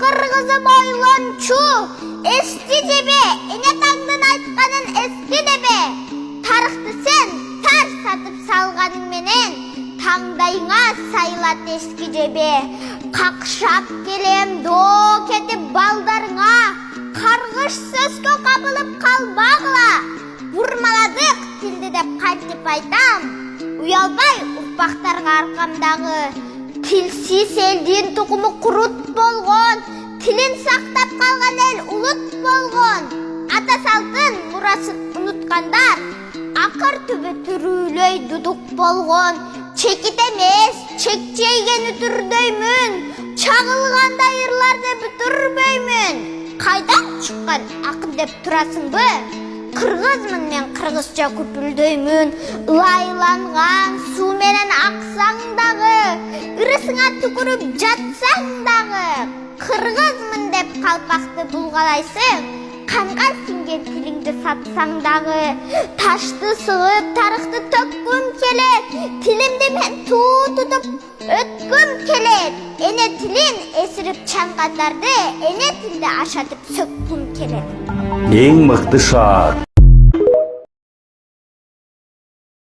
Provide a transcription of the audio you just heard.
кыргызым ойлончу, эсти жебе, эне таңдын айтканын эски дебе. Тарыхты сен тар сатып салганың менен, таңдайыңа сайлат эски жебе. Какшап келем доо кетип балдарыңа, каргыш сөзгө кабылып калбагыла. Бурмаладык тилди деп кантип айтам, уялбай урпактарга аркамдагы. Тилсиз элдин тугуму курут болгон, тилин сактап калган эл улут болгон. Ата салтын мурасын унуткандар, акыр түбү түрүлөй дудук болгон. Чекит эмес, чекчейген үтүрдөймүн, чагылганда ырларды бүтүрбөймүн. Кайдан чыккан акын деп турасыңбы? Кыргызмын мен, кыргызча күпүлдөймүн. Ылайланган суу менен аксаң дагы, ырысыңа түкүрүп жатсаң дагы, кыргызмын деп калпакты булгалайсың. Канга сиңген тилиңди сатсаң дагы, ташты сыгып тарыхты төккүм келет. Тилимди мен туу тутуп өткүм келет. Эне тилин эсирип чаңгандарды эне тилди ашатып сөккүм келет. Эң мыкты шаар